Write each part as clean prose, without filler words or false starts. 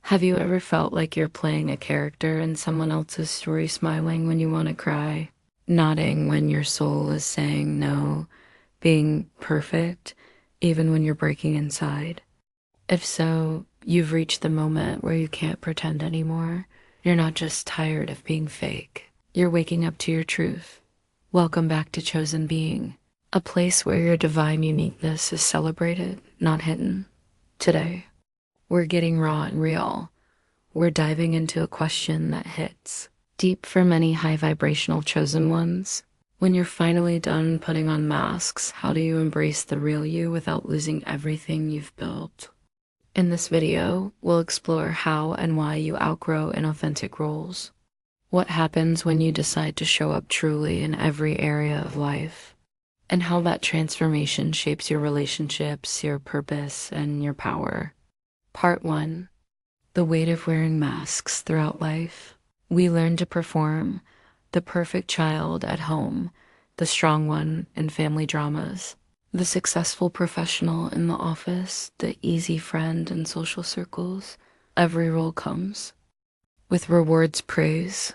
Have you ever felt like you're playing a character in someone else's story, smiling when you want to cry, nodding when your soul is saying no, being perfect even when you're breaking inside? If so, you've reached the moment where you can't pretend anymore. You're not just tired of being fake. You're waking up to your truth. Welcome back to Chosen Being, a place where your divine uniqueness is celebrated, not hidden. Today, we're getting raw and real. We're diving into a question that hits deep for many high vibrational chosen ones. When you're finally done putting on masks, how do you embrace the real you without losing everything you've built? In this video, we'll explore how and why you outgrow inauthentic roles. What happens when you decide to show up truly in every area of life, and how that transformation shapes your relationships, your purpose, and your power. Part 1. The weight of wearing masks throughout life. We learn to perform the perfect child at home, the strong one in family dramas, the successful professional in the office, the easy friend in social circles. Every role comes with rewards, praise,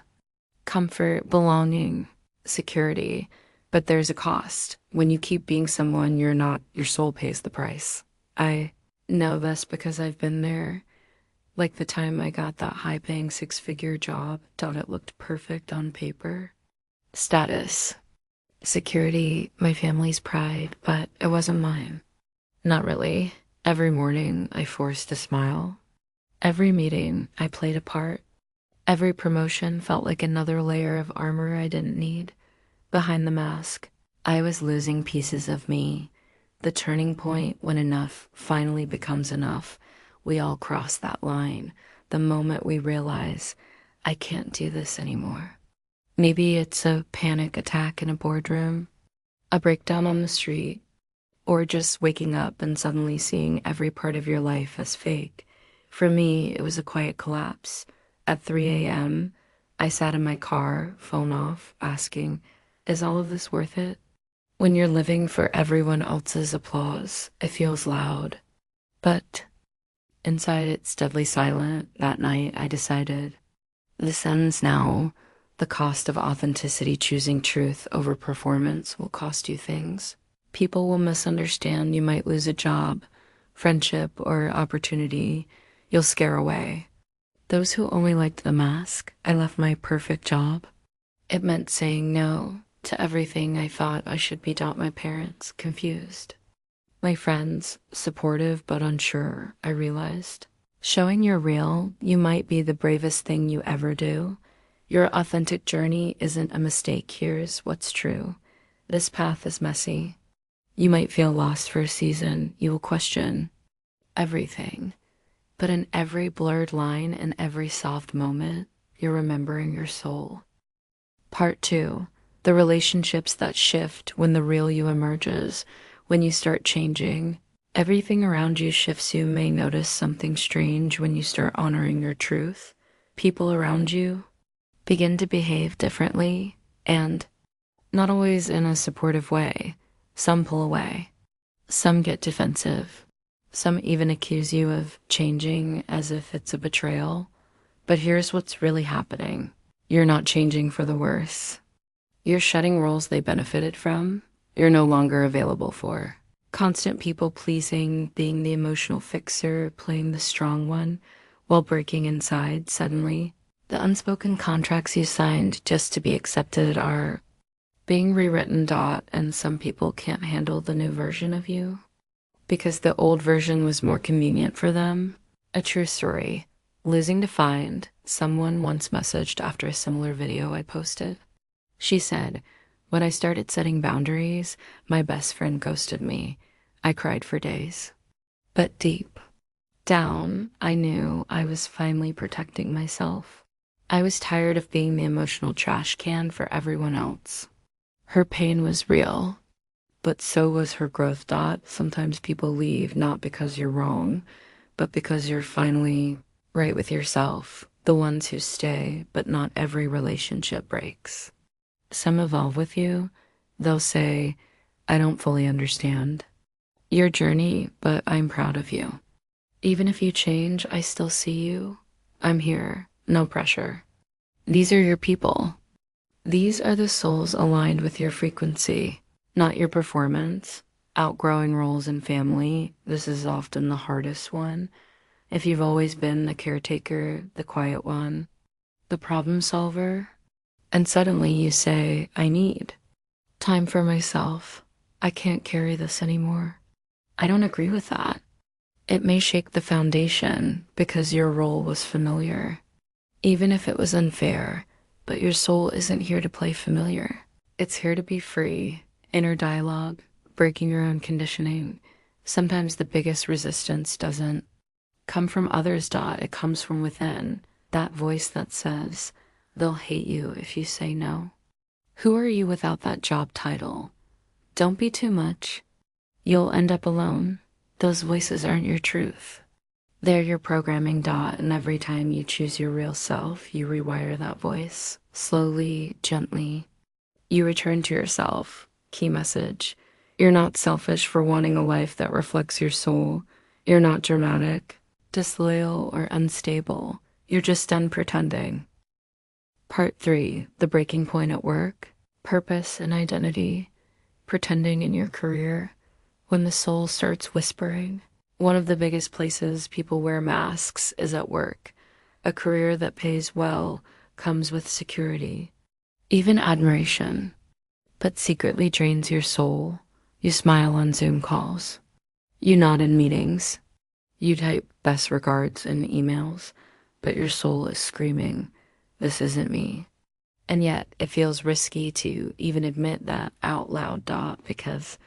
comfort, belonging, security. But there's a cost. When you keep being someone you're not, your soul pays the price. I know this because I've been there. Like the time I got that high-paying six-figure job, thought it looked perfect on paper. Status, security, my family's pride, but it wasn't mine. Not really. Every morning, I forced a smile. Every meeting, I played a part. Every promotion felt like another layer of armor I didn't need. Behind the mask, I was losing pieces of me. The turning point when enough finally becomes enough. We all cross that line, the moment we realize, I can't do this anymore. Maybe it's a panic attack in a boardroom, a breakdown on the street, or just waking up and suddenly seeing every part of your life as fake. For me, it was a quiet collapse. At 3 a.m., I sat in my car, phone off, asking, is all of this worth it? When you're living for everyone else's applause, it feels loud. But inside, it's deadly silent. That night, I decided, this ends now. The cost of authenticity, choosing truth over performance, will cost you things. People will misunderstand. You might lose a job, friendship, or opportunity. You'll scare away those who only liked the mask. I left my perfect job. It meant saying no to everything I thought I should be taught. My parents, confused. My friends, supportive but unsure, I realized. Showing you're real, you might be the bravest thing you ever do. Your authentic journey isn't a mistake. Here's what's true. This path is messy. You might feel lost for a season. You will question everything. But in every blurred line and every soft moment, you're remembering your soul. Part 2. The relationships that shift when the real you emerges. When you start changing, everything around you shifts. You may notice something strange when you start honoring your truth. People around you begin to behave differently, and not always in a supportive way. Some pull away. Some get defensive. Some even accuse you of changing as if it's a betrayal. But here's what's really happening. You're not changing for the worse. You're shedding roles they benefited from. You're no longer available for. Constant people pleasing, being the emotional fixer, playing the strong one, while breaking inside. Suddenly, the unspoken contracts you signed just to be accepted are being rewritten. And some people can't handle the new version of you because the old version was more convenient for them. A true story. Losing defined. Someone once messaged after a similar video I posted. She said, when I started setting boundaries, my best friend ghosted me. I cried for days. But deep down, I knew I was finally protecting myself. I was tired of being the emotional trash can for everyone else. Her pain was real, but so was her growth. Sometimes people leave not because you're wrong, but because you're finally right with yourself. The ones who stay, but not every relationship breaks. Some evolve with you. They'll say, I don't fully understand your journey, but I'm proud of you. Even if you change, I still see you. I'm here, no pressure. These are your people. These are the souls aligned with your frequency, not your performance. Outgrowing roles in family, this is often the hardest one. If you've always been the caretaker, the quiet one, the problem solver, and suddenly you say, I need time for myself. I can't carry this anymore. I don't agree with that. It may shake the foundation because your role was familiar, even if it was unfair, but your soul isn't here to play familiar. It's here to be free, inner dialogue, breaking your own conditioning. Sometimes the biggest resistance doesn't come from others, it comes from within. That voice that says, they'll hate you if you say no. Who are you without that job title? Don't be too much. You'll end up alone. Those voices aren't your truth. They're your programming, and every time you choose your real self, you rewire that voice. Slowly, gently. You return to yourself. Key message. You're not selfish for wanting a life that reflects your soul. You're not dramatic, disloyal, or unstable. You're just done pretending. Part 3, the breaking point at work, purpose and identity, pretending in your career. When the soul starts whispering, one of the biggest places people wear masks is at work. A career that pays well comes with security, even admiration, but secretly drains your soul. You smile on Zoom calls. You nod in meetings. You type best regards in emails, but your soul is screaming, this isn't me. And yet it feels risky to even admit that out loud, because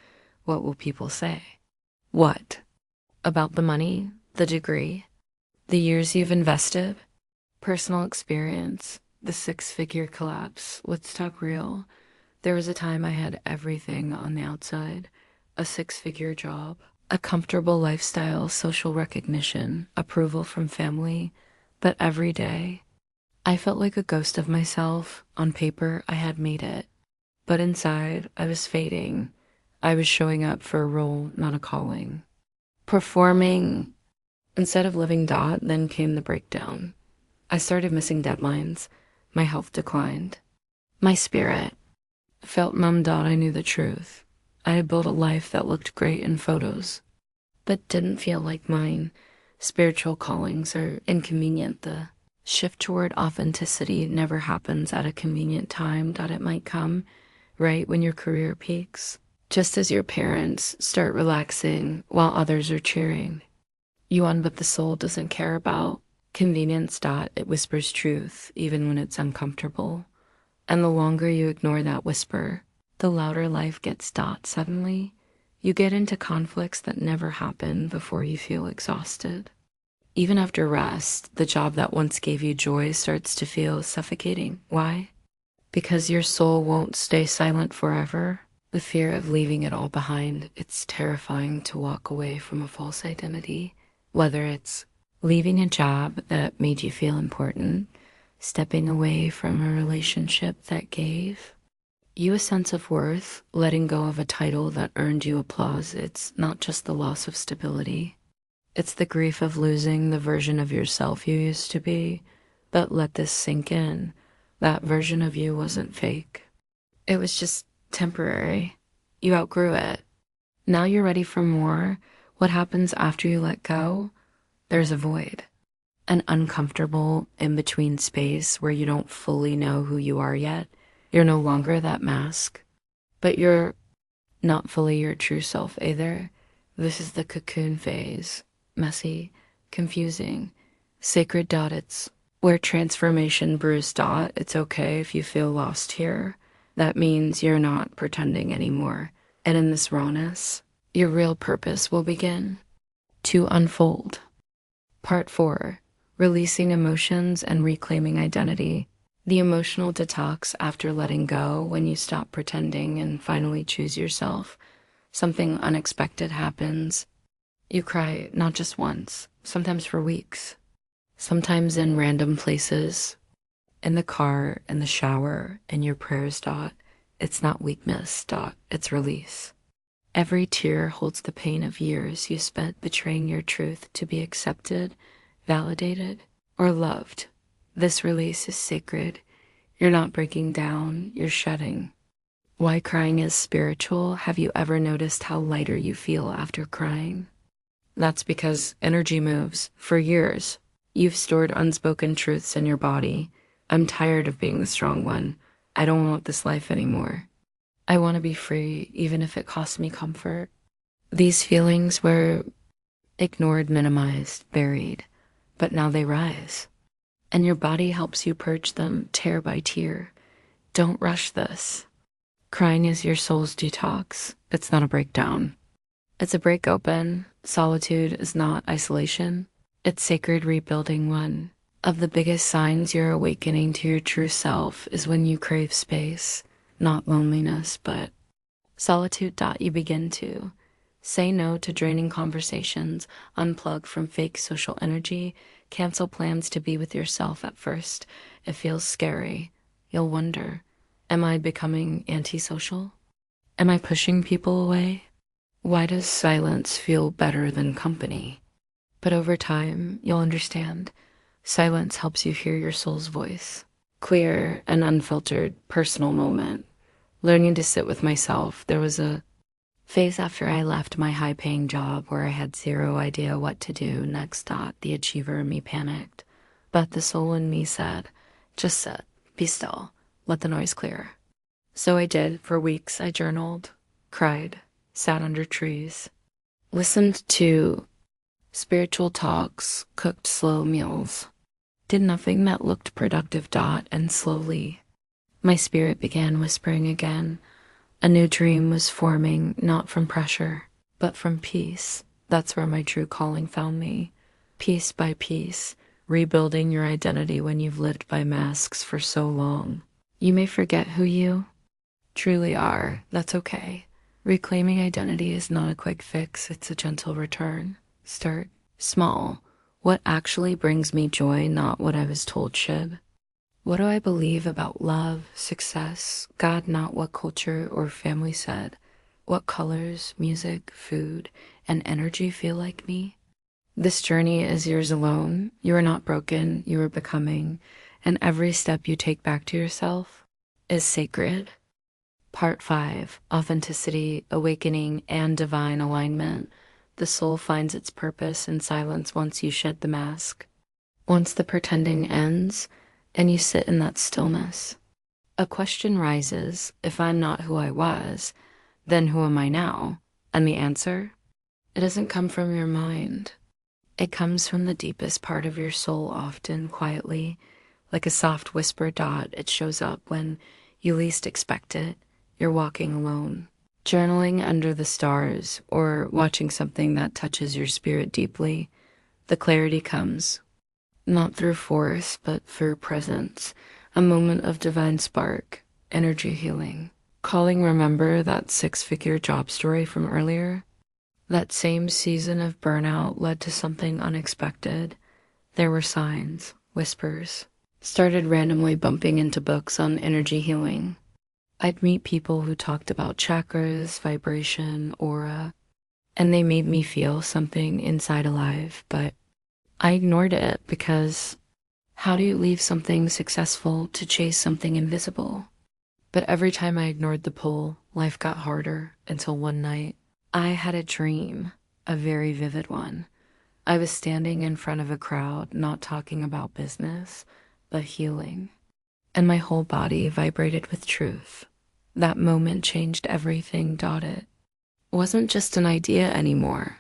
what will people say? What? About the money, the degree, the years you've invested, personal experience, the 6-figure collapse. Let's talk real. There was a time I had everything on the outside, a 6-figure job, a comfortable lifestyle, social recognition, approval from family, but every day I felt like a ghost of myself. On paper, I had made it, but inside I was fading. I was showing up for a role, not a calling. Performing instead of living. Then came the breakdown. I started missing deadlines. My health declined. My spirit felt numb. I knew the truth. I had built a life that looked great in photos, but didn't feel like mine. Spiritual callings are inconvenient. The shift toward authenticity never happens at a convenient time. It might come right when your career peaks, just as your parents start relaxing while others are cheering. You on what the soul doesn't care about. Convenience. It whispers truth even when it's uncomfortable. And the longer you ignore that whisper, the louder life gets. Suddenly, you get into conflicts that never happened before you feel exhausted. Even after rest, the job that once gave you joy starts to feel suffocating. Why? Because your soul won't stay silent forever. The fear of leaving it all behind. It's terrifying to walk away from a false identity, whether it's leaving a job that made you feel important, stepping away from a relationship that gave you a sense of worth, letting go of a title that earned you applause. It's not just the loss of stability. It's the grief of losing the version of yourself you used to be. But let this sink in. That version of you wasn't fake. It was just temporary. You outgrew it. Now you're ready for more. What happens after you let go? There's a void. An uncomfortable in-between space where you don't fully know who you are yet. You're no longer that mask, but you're not fully your true self either. This is the cocoon phase. Messy, confusing, sacred. It's where transformation brews. It's okay if you feel lost here. That means you're not pretending anymore. And in this rawness, your real purpose will begin to unfold. Part 4, releasing emotions and reclaiming identity. The emotional detox after letting go. When you stop pretending and finally choose yourself, something unexpected happens. You cry not just once, sometimes for weeks, sometimes in random places, in the car, in the shower, in your prayers. It's not weakness. It's release. Every tear holds the pain of years you spent betraying your truth to be accepted, validated. or loved. This release is sacred. You're not breaking down, you're shedding. Why crying is spiritual? Have you ever noticed how lighter you feel after crying? That's because energy moves. For years, you've stored unspoken truths in your body. I'm tired of being the strong one. I don't want this life anymore. I want to be free, even if it costs me comfort. These feelings were ignored, minimized, buried, but now they rise. And your body helps you purge them tear by tear. Don't rush this. Crying is your soul's detox. It's not a breakdown. It's a break open. Solitude is not isolation. It's sacred rebuilding. One of the biggest signs you're awakening to your true self is when you crave space, not loneliness, but solitude. You begin to say no to draining conversations, unplug from fake social energy, cancel plans to be with yourself. At first, it feels scary. You'll wonder, am I becoming antisocial? Am I pushing people away? Why does silence feel better than company? But over time, you'll understand. Silence helps you hear your soul's voice. Clear and unfiltered, personal moment. Learning to sit with myself. There was a phase after I left my high-paying job where I had zero idea what to do next. The achiever in me panicked. But the soul in me said, just sit, be still, let the noise clear. So I did. For weeks I journaled, cried, sat under trees, listened to spiritual talks, cooked slow meals, did nothing that looked productive. And slowly, my spirit began whispering again. A new dream was forming, not from pressure, but from peace. That's where my true calling found me. Piece by piece, rebuilding your identity when you've lived by masks for so long. You may forget who you truly are. That's okay. Reclaiming identity is not a quick fix, it's a gentle return. Start small. What actually brings me joy, not what I was told should. What do I believe about love, success, God, not what culture or family said? What colors, music, food, and energy feel like me? This journey is yours alone. You are not broken, you are becoming, and every step you take back to yourself is sacred. Part 5, Authenticity, Awakening, and Divine Alignment. The soul finds its purpose in silence once you shed the mask. Once the pretending ends, and you sit in that stillness, a question rises. If I'm not who I was, then who am I now? And the answer? It doesn't come from your mind. It comes from the deepest part of your soul, often quietly, like a soft whisper. It shows up when you least expect it. You're walking alone, journaling under the stars, or watching something that touches your spirit deeply. The clarity comes, not through force, but through presence, a moment of divine spark, energy healing. Calling, remember that 6-figure job story from earlier? That same season of burnout led to something unexpected. There were signs, whispers. Started randomly bumping into books on energy healing. I'd meet people who talked about chakras, vibration, aura, and they made me feel something inside alive, but I ignored it because how do you leave something successful to chase something invisible? But every time I ignored the pull, life got harder until one night, I had a dream, a very vivid one. I was standing in front of a crowd, not talking about business, but healing. And my whole body vibrated with truth. That moment changed everything. It wasn't just an idea anymore.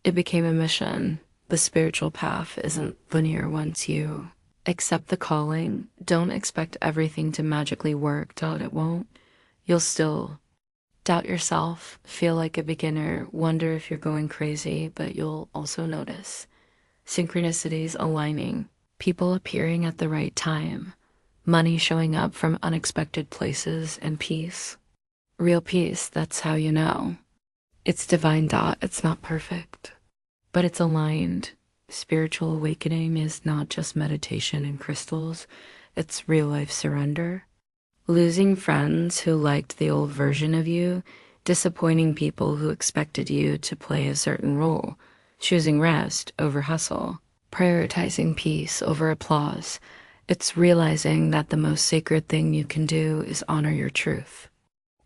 It became a mission. The spiritual path isn't linear. Once you accept the calling, don't expect everything to magically work. It won't. You'll still doubt yourself, feel like a beginner, wonder if you're going crazy, but you'll also notice synchronicities aligning, people appearing at the right time, money showing up from unexpected places, and peace. Real peace, that's how you know. It's divine. It's not perfect, but it's aligned. Spiritual awakening is not just meditation and crystals, it's real life surrender. Losing friends who liked the old version of you, disappointing people who expected you to play a certain role, choosing rest over hustle. prioritizing peace over applause. It's realizing that the most sacred thing you can do is honor your truth.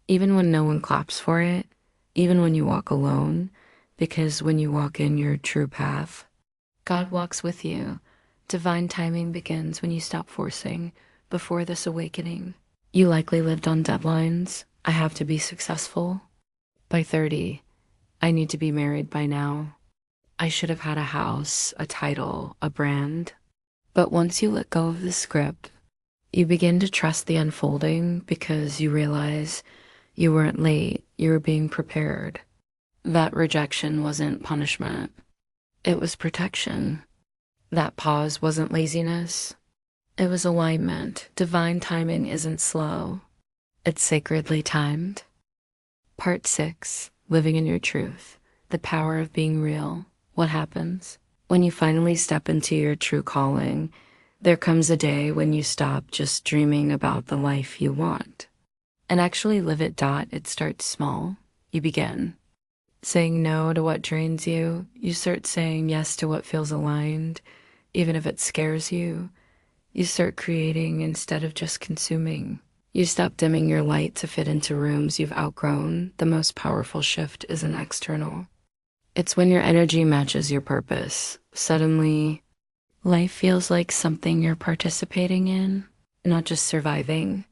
Even when no one claps for it, even when you walk alone, because when you walk in your true path, God walks with you. Divine timing begins when you stop forcing. Before this awakening, you likely lived on deadlines. I have to be successful. By 30, I need to be married by now. I should have had a house, a title, a brand. But once you let go of the script, you begin to trust the unfolding because you realize you weren't late, you were being prepared. That rejection wasn't punishment, it was protection. That pause wasn't laziness, it was alignment. Divine timing isn't slow, it's sacredly timed. Part 6, Living in Your Truth, the power of being real. What happens? When you finally step into your true calling, there comes a day when you stop just dreaming about the life you want and actually live it. It starts small. You begin saying no to what drains you. You start saying yes to what feels aligned, even if it scares you. You start creating instead of just consuming. You stop dimming your light to fit into rooms you've outgrown. The most powerful shift isn't external. It's when your energy matches your purpose. Suddenly, life feels like something you're participating in, not just surviving.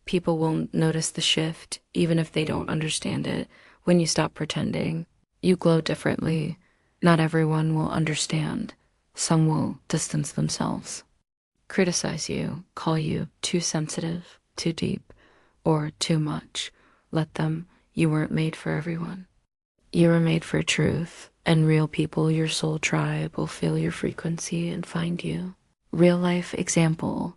People will notice the shift, even if they don't understand it. When you stop pretending, you glow differently. Not everyone will understand. Some will distance themselves, criticize you, call you too sensitive, too deep, or too much. Let them. You weren't made for everyone. You were made for truth, and real people, your soul tribe, will feel your frequency and find you. Real life example,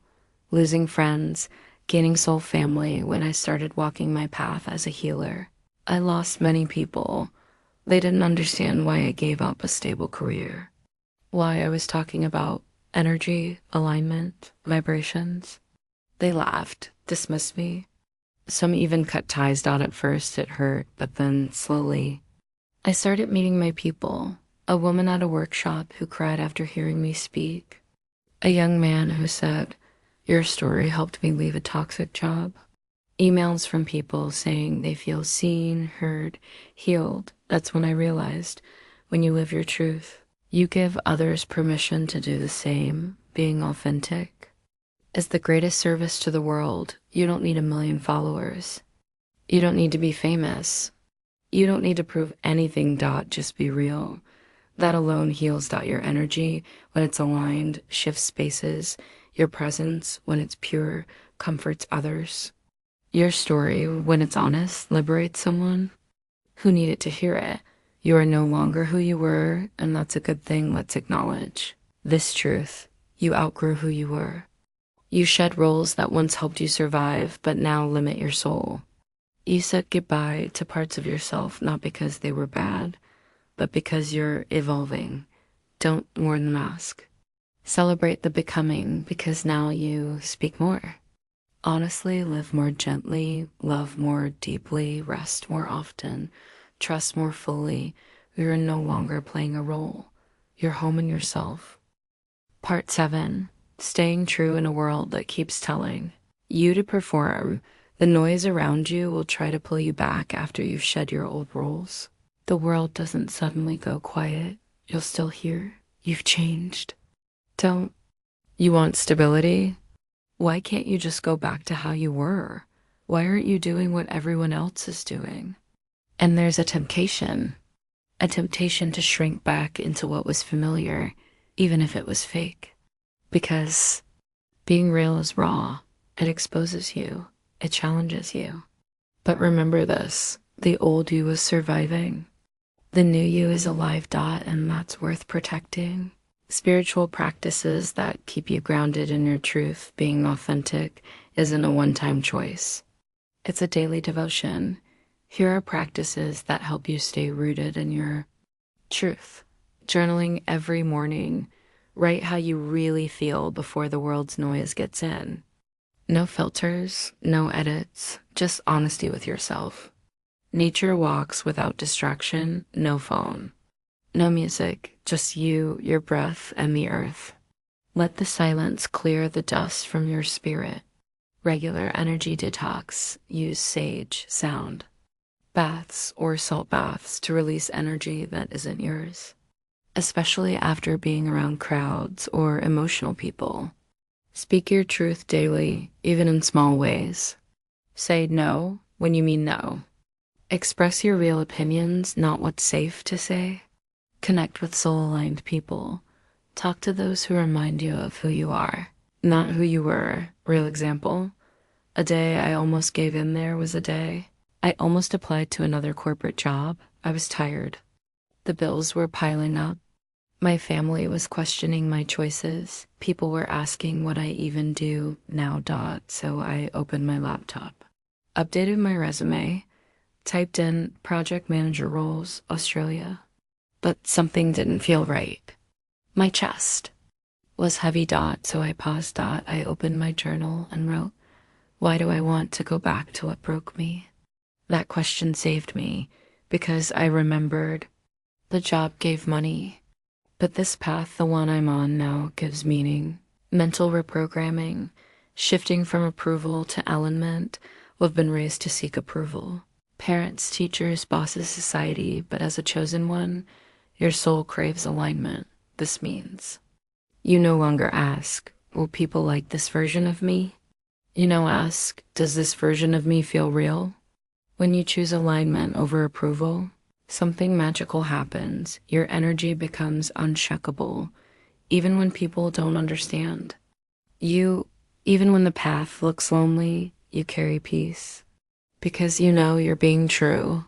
losing friends, gaining soul family when I started walking my path as a healer. I lost many people. They didn't understand why I gave up a stable career, why I was talking about energy, alignment, vibrations. They laughed, dismissed me. Some even cut ties. At first it hurt, but then slowly I started meeting my people. A woman at a workshop who cried after hearing me speak. A young man who said, "Your story helped me leave a toxic job." Emails from people saying they feel seen, heard, healed. That's when I realized, when you live your truth, you give others permission to do the same. Being authentic is the greatest service to the world. You don't need a million followers. You don't need to be famous. You don't need to prove anything. Just be real. That alone heals. Your energy, when it's aligned, shifts spaces. Your presence, when it's pure, comforts others. Your story, when it's honest, liberates someone who needed to hear it. You are no longer who you were, and that's a good thing. Let's acknowledge this truth. You outgrew who you were. You shed roles that once helped you survive, but now limit your soul. You said goodbye to parts of yourself, not because they were bad, but because you're evolving. Don't wear the mask. Celebrate the becoming, because now you speak more. Honestly, live more gently, love more deeply, rest more often, trust more fully. You're no longer playing a role. You're home in yourself. Part 7, Staying true in a world that keeps telling you to perform. The noise around you will try to pull you back after you've shed your old roles. The world doesn't suddenly go quiet. You'll still hear. You've changed. Don't. You want stability? Why can't you just go back to how you were? Why aren't you doing what everyone else is doing? And there's a temptation to shrink back into what was familiar, even if it was fake. Because being real is raw. It exposes you. It challenges you. But remember this, the old you is surviving. The new you is alive. And that's worth protecting. Spiritual practices that keep you grounded in your truth, being authentic, isn't a one-time choice. It's a daily devotion. Here are practices that help you stay rooted in your truth. Journaling every morning. Write how you really feel before the world's noise gets in. No filters, no edits, just honesty with yourself. Nature walks without distraction, no phone. No music, Just you, your breath, and the earth. Let the silence clear the dust from your spirit. Regular energy detox. Use sage sound. Baths or salt baths to release energy that isn't yours, especially after being around crowds or emotional people. Speak your truth daily, even in small ways. Say no when you mean no. Express your real opinions, not what's safe to say. Connect with soul-aligned people. Talk to those who remind you of who you are, not who you were. Real example. A day I almost gave in there was a day I almost applied to another corporate job. I was tired. The bills were piling up. My family was questioning my choices. People were asking what I even do now. So I opened my laptop, updated my resume, typed in project manager roles, Australia. But something didn't feel right. My chest was heavy. So I paused. I opened my journal and wrote, why do I want to go back to what broke me? That question saved me because I remembered the job gave money, but this path, the one I'm on now, gives meaning. Mental reprogramming, shifting from approval to alignment. We've been raised to seek approval. Parents, teachers, bosses, society, but as a chosen one, your soul craves alignment. This means you no longer ask, will people like this version of me? You now ask, does this version of me feel real? When you choose alignment over approval, something magical happens. Your energy becomes uncheckable, even when people don't understand. Even when the path looks lonely, you carry peace, because you know you're being true.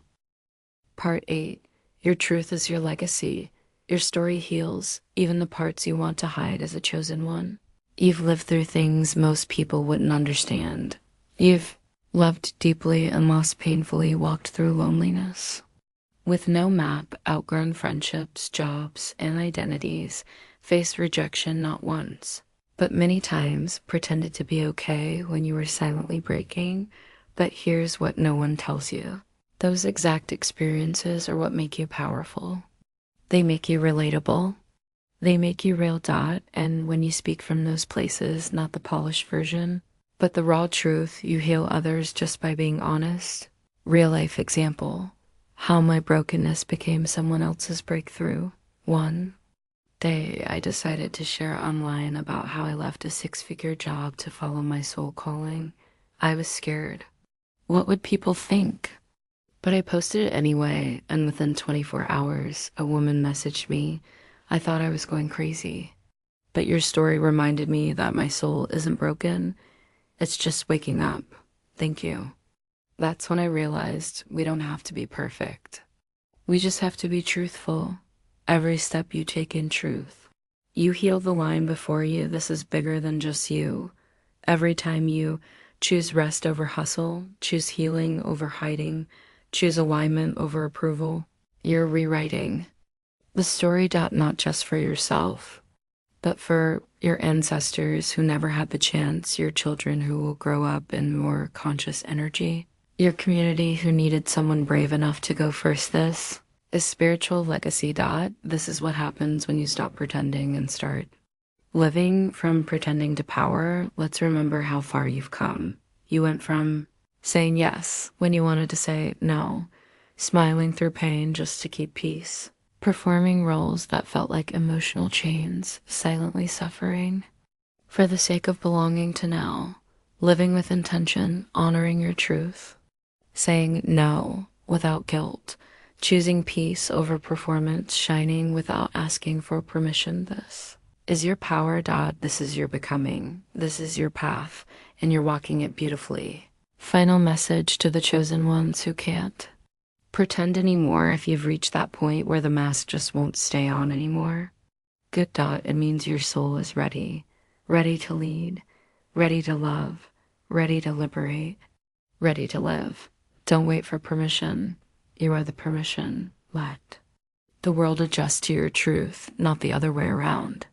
Part 8. Your truth is your legacy. Your story heals, even the parts you want to hide as a chosen one. You've lived through things most people wouldn't understand. You've loved deeply and lost painfully, walked through loneliness. With no map, outgrown friendships, jobs, and identities, faced rejection not once, but many times, pretended to be okay when you were silently breaking. But here's what no one tells you. Those exact experiences are what make you powerful. They make you relatable. They make you real. And when you speak from those places, not the polished version, but the raw truth, you heal others just by being honest. Real life example. How my brokenness became someone else's breakthrough. One day, I decided to share online about how I left a 6-figure job to follow my soul calling. I was scared. What would people think? But I posted it anyway, and within 24 hours, a woman messaged me. I thought I was going crazy. But your story reminded me that my soul isn't broken. It's just waking up. Thank you. That's when I realized we don't have to be perfect. We just have to be truthful. Every step you take in truth. You heal the line before you. This is bigger than just you. Every time you choose rest over hustle, choose healing over hiding, choose alignment over approval, you're rewriting the story. Not just for yourself, but for your ancestors who never had the chance, your children who will grow up in more conscious energy, your community who needed someone brave enough to go first. This is spiritual legacy. This is what happens when you stop pretending and start living. From pretending to power. Let's remember how far you've come. You went from saying yes when you wanted to say no, smiling through pain just to keep peace, performing roles that felt like emotional chains, silently suffering for the sake of belonging, to now living with intention, honoring your truth, saying no without guilt, choosing peace over performance, shining without asking for permission. This is your power. This is your becoming. This is your path, and you're walking it beautifully. Final message to the chosen ones who can't pretend anymore. If you've reached that point where the mask just won't stay on anymore, good. It means your soul is ready. Ready to lead, ready to love, ready to liberate, ready to live. Don't wait for permission. You are the permission. Let the world adjust to your truth, not the other way around.